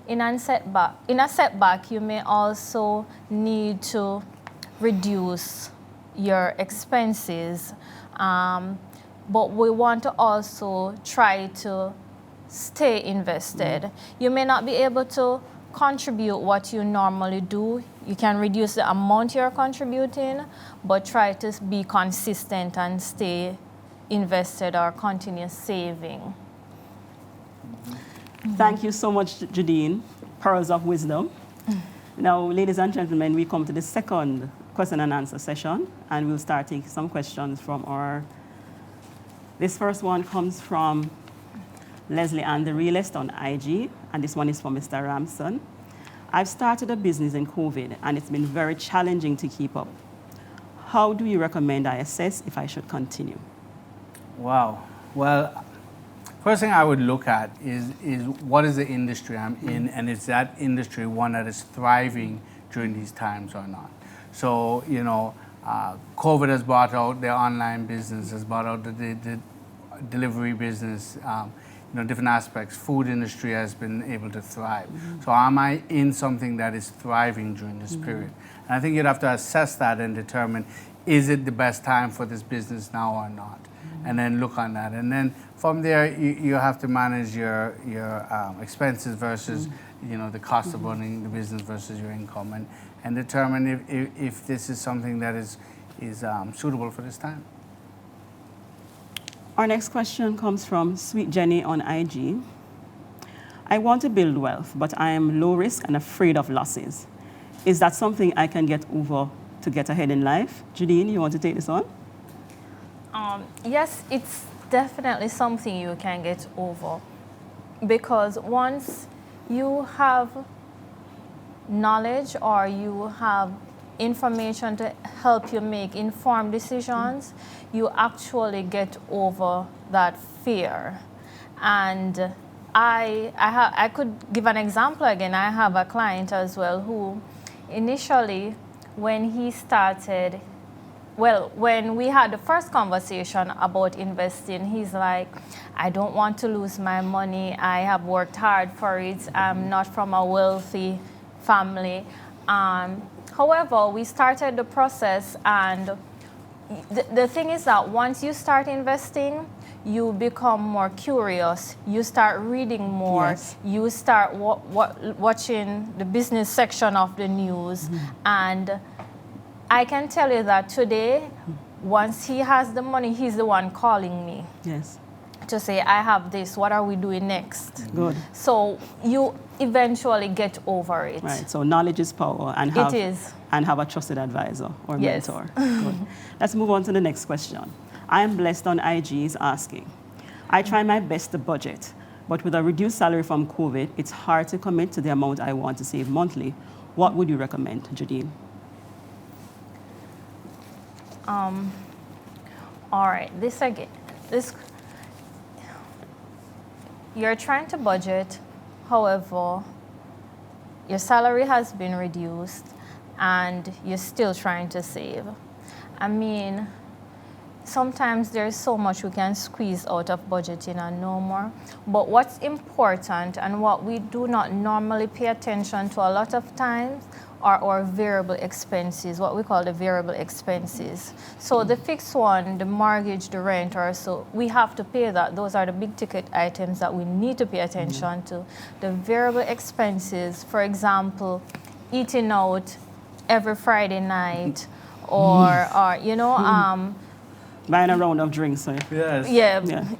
In a setback, you may also need to reduce your expenses. But we want to also try to stay invested. You may not be able to contribute what you normally do. You can reduce the amount you're contributing, but try to be consistent and stay invested or continue saving. Thank you so much, Jadine. Pearls of wisdom. Now, ladies and gentlemen, we come to the second question and answer session, and we'll start taking some questions from this first one comes from Leslie Ann, the realist on IG, and this one is for Mr. Ramson. I've started a business in COVID, and it's been very challenging to keep up. How do you recommend I assess if I should continue? Wow. Well, first thing I would look at is what is the industry I'm in, and is that industry one that is thriving during these times or not? So, COVID has brought out the online business, has brought out the delivery business, different aspects. Food industry has been able to thrive. So am I in something that is thriving during this period? And I think you'd have to assess that and determine, is it the best time for this business now or not? And then look on that. And then from there, you have to manage your expenses versus, the cost of running the business versus your income, and determine if this is something that is suitable for this time. Our next question comes from Sweet Jenny on IG. I want to build wealth, but I am low risk and afraid of losses. Is that something I can get over to get ahead in life? Jadine, you want to take this on? Yes, it's definitely something you can get over, because once you have knowledge or you have information to help you make informed decisions, you actually get over that fear. And I could give an example again. I have a client as well who initially, when he started, well, when we had the first conversation about investing, he's like, I don't want to lose my money. I have worked hard for it. I'm not from a wealthy family. However, we started the process, and the thing is that once you start investing, you become more curious. You start reading more. Yes. You start watching the business section of the news. And I can tell you that today, once he has the money, he's the one calling me Yes. to say, I have this, what are we doing next? Good. So you eventually get over it. Right. So knowledge is power, and It is. and have a trusted advisor or Yes. mentor. Good. Let's move on to the next question. I am blessed on IG is asking, I try my best to budget, but with a reduced salary from COVID, it's hard to commit to the amount I want to save monthly. What would you recommend, Jadine? All right, you're trying to budget, however, your salary has been reduced and you're still trying to save. I mean, sometimes there's so much we can squeeze out of budgeting and no more. But what's important and what we do not normally pay attention to a lot of times are our variable expenses, what we call the variable expenses. So the fixed one, the mortgage, the rent, or so, we have to pay that. Those are the big ticket items that we need to pay attention to. The variable expenses, for example, eating out every Friday night, or you know, Buying a round of drinks. So. Yes.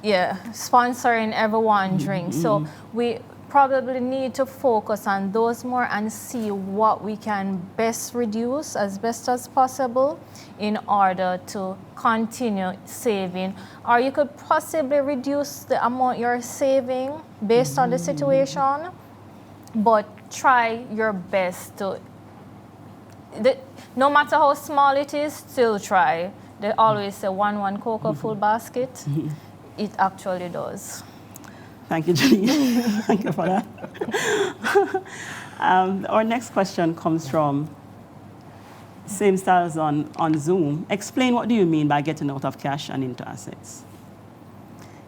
yeah, sponsoring everyone drinks. So we probably need to focus on those more and see what we can best reduce as best as possible in order to continue saving. Or you could possibly reduce the amount you're saving based on the situation, but try your best to, no matter how small it is, still try. They always say one cocoa full basket. It actually does. Thank you, Jenny. Thank you for that. Our next question comes from Same Styles on Zoom. Explain, what do you mean by getting out of cash and into assets?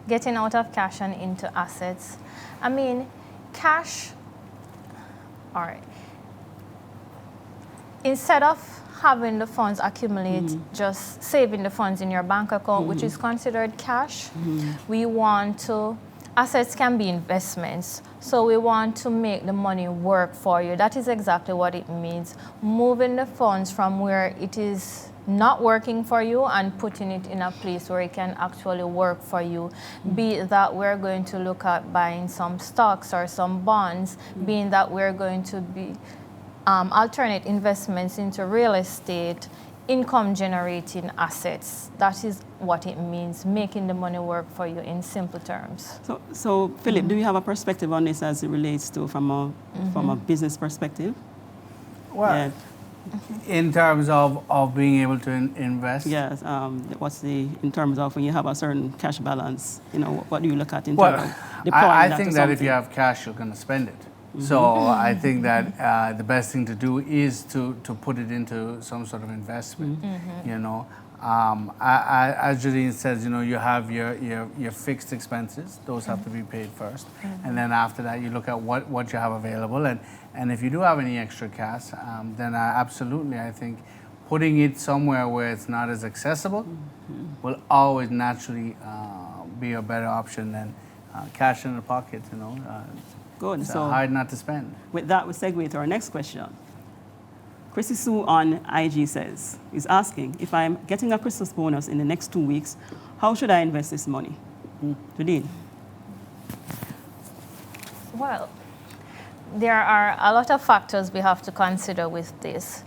Getting out of cash and into assets. I mean, cash, all right. Instead of having the funds accumulate, just saving the funds in your bank account, which is considered cash, we want to, assets can be investments. So we want to make the money work for you. That is exactly what it means. Moving the funds from where it is not working for you and putting it in a place where it can actually work for you. Be it that we're going to look at buying some stocks or some bonds, being that we're going to be alternate investments into real estate, income generating assets. That is what it means, making the money work for you in simple terms. So Philip, do you have a perspective on this as it relates to from a business perspective? Well, in terms of being able to invest? Yes. In terms of when you have a certain cash balance, you know, what do you look at in terms of deploying I that think to that if something? you have cash, you're going to spend it. So I think that the best thing to do is to put it into some sort of investment. You know, as Jadine says, you know, you have your fixed expenses; those have to be paid first, and then after that, you look at what you have available, and if you do have any extra cash, then absolutely, I think putting it somewhere where it's not as accessible will always naturally be a better option than cash in the pocket. You know. Good. It's So hard not to spend. with that, we segue to our next question. Chrissy Sue on IG is asking, if I'm getting a Christmas bonus in the next 2 weeks, how should I invest this money? Jadine? Well, there are a lot of factors we have to consider with this,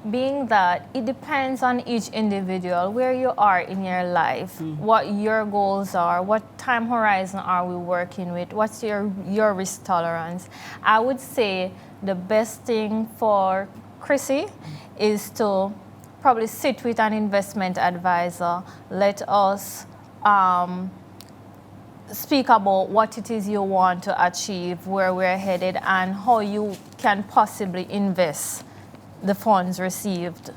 being that it depends on each individual, where you are in your life, what your goals are, what time horizon are we working with, what's your risk tolerance. I would say the best thing for Chrissy is to probably sit with an investment advisor, let us speak about what it is you want to achieve, where we're headed, and how you can possibly invest the funds received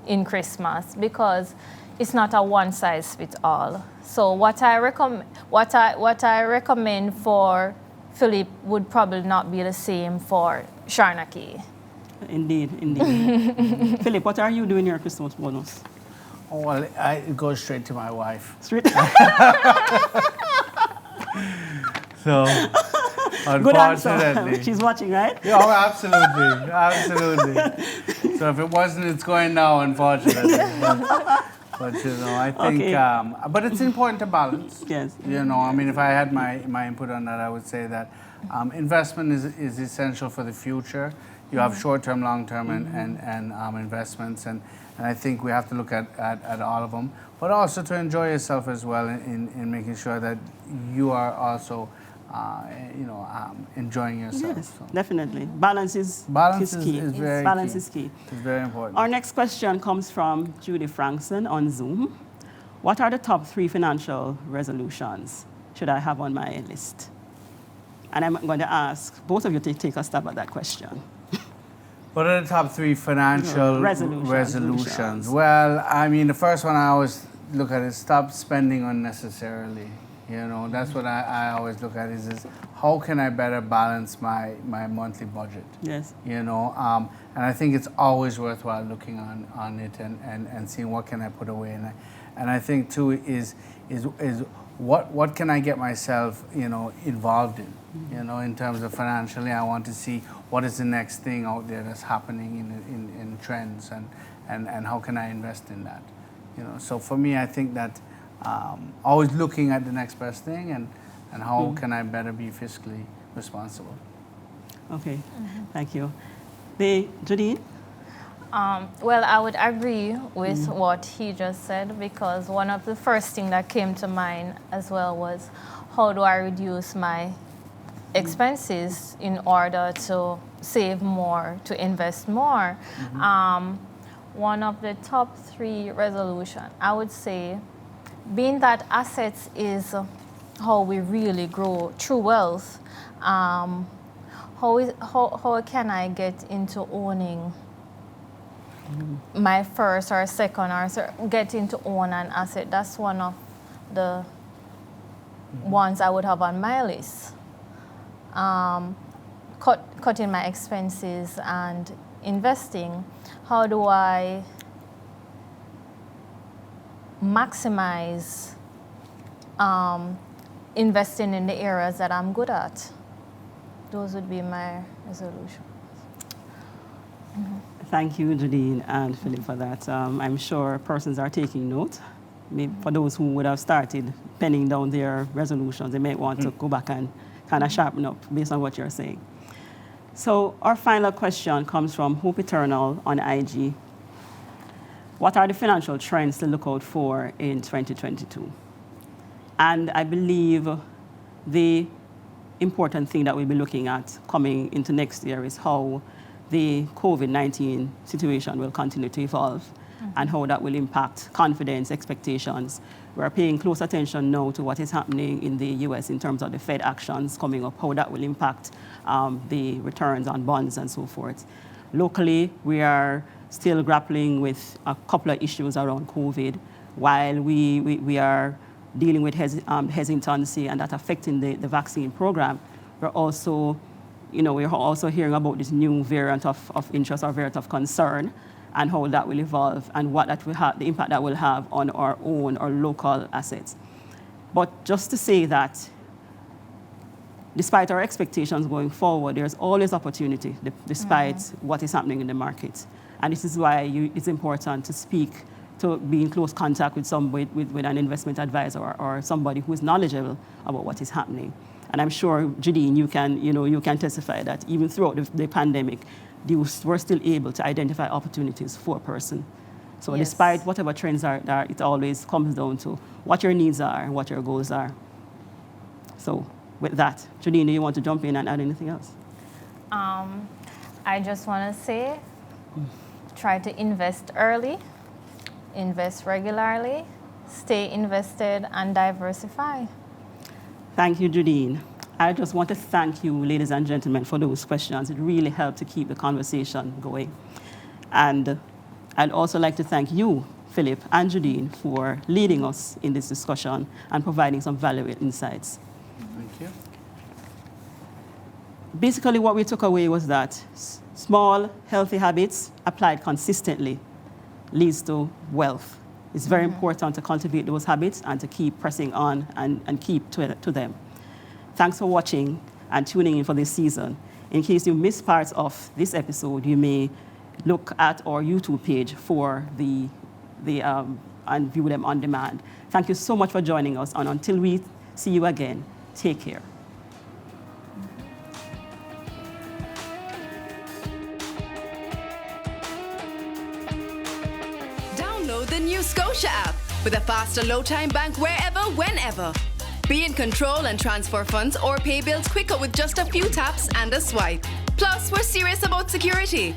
in Christmas, because it's not a one-size-fits-all. So what I recommend for Philip would probably not be the same for Sharnaki. Indeed, indeed. Philip, what are you doing your Christmas bonus? Oh, well, it goes straight to my wife. Straight. So, Good answer. unfortunately. She's watching, right? Yeah, oh, absolutely, absolutely. So if it wasn't, it's going now, unfortunately. But you know, I think, Okay. but it's important to balance. Yes. You know, I mean, if I had my input on that, I would say that investment is essential for the future. You have short-term, long-term, and investments, and I think we have to look at all of them, but also to enjoy yourself as well in making sure that you are also, enjoying yourself. Yes, So definitely. Balance is key. is very Balance key. is key. It's very important. Our next question comes from Judy Frankson on Zoom. What are the top 3 financial resolutions should I have on my list? And I'm going to ask both of you to take a stab at that question. What are the top 3 financial resolutions? Well, I mean, the first one I always look at is stop spending unnecessarily. You know, that's what I always look at is how can I better balance my monthly budget? Yes. You know, and I think it's always worthwhile looking on it and seeing what can I put away. And I think too is what can I get myself, involved in? You know, in terms of financially, I want to see what is the next thing out there that's happening in trends and how can I invest in that? You know, so for me, I think that always looking at the next best thing and how can I better be fiscally responsible. Okay, thank you. Jadine? Well, I would agree with what he just said, because one of the first things that came to mind as well was how do I reduce my expenses in order to save more, to invest more. One of the top 3 resolution, I would say, being that assets is how we really grow true wealth, how can I get into owning my first or second or getting to own an asset? That's one of the ones I would have on my list. Cutting my expenses and investing. How do I maximize investing in the areas that I'm good at? Those would be my resolutions. Thank you, Jadine and Philip, for that. I'm sure persons are taking note. Maybe for those who would have started penning down their resolutions, they may want to go back and kind of sharpen up based on what you're saying. So our final question comes from Hope Eternal on IG. What are the financial trends to look out for in 2022? And I believe the important thing that we'll be looking at coming into next year is how the COVID-19 situation will continue to evolve and how that will impact confidence, expectations. We're paying close attention now to what is happening in the US in terms of the Fed actions coming up, how that will impact the returns on bonds and so forth. Locally, we are still grappling with a couple of issues around COVID, while we are dealing with hesitancy and that affecting the vaccine program. We're also hearing about this new variant of interest or variant of concern and how that will evolve and what that will have, the impact that will have on our own or local assets. But just to say that despite our expectations going forward, there's always opportunity despite what is happening in the market. And this is why it's important to be in close contact with somebody, with an investment advisor or somebody who is knowledgeable about what is happening. And I'm sure, Jadine, you can testify that even throughout the pandemic, you were still able to identify opportunities for a person. So Yes. despite whatever trends are, it always comes down to what your needs are and what your goals are. So with that, Jadine, do you want to jump in and add anything else? I just want to say, try to invest early, invest regularly, stay invested, and diversify. Thank you, Jadine. I just want to thank you, ladies and gentlemen, for those questions. It really helped to keep the conversation going. And I'd also like to thank you, Philip and Jadine, for leading us in this discussion and providing some valuable insights. Thank you. Basically, what we took away was that small, healthy habits applied consistently leads to wealth. It's very important to cultivate those habits and to keep pressing on and keep to them. Thanks for watching and tuning in for this season. In case you missed parts of this episode, you may look at our YouTube page for and view them on demand. Thank you so much for joining us, and until we see you again, take care. Download the new Scotia app with a faster low-time bank wherever, whenever. Be in control and transfer funds or pay bills quicker with just a few taps and a swipe. Plus, we're serious about security.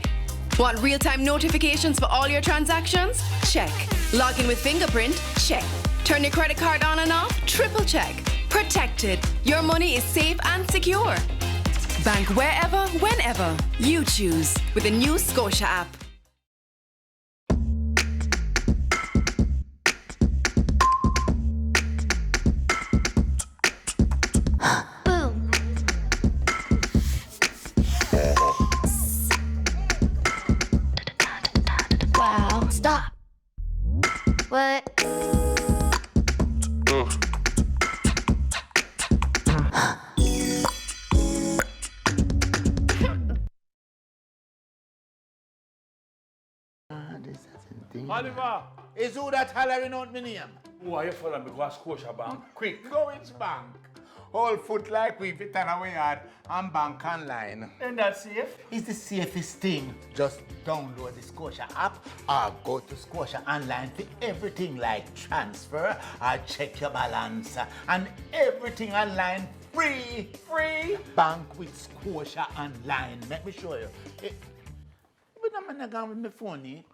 Want real-time notifications for all your transactions? Check. Log in with fingerprint? Check. Turn your credit card on and off? Triple check. Protected. Your money is safe and secure. Bank wherever, whenever you choose with the new Scotia app. Wow. Stop. What? Oliver, Is who that hollering out my name? who are you following me? Go to Scotia Bank. Quick. Go which bank? Whole foot like we fit on our yard and bank online. Ain't that safe? It's the safest thing. Just download the Scotia app or go to Scotia online for everything like transfer or check your balance and everything online free. Free. Bank with Scotia online. Let me show you. But I'm not going with my phone.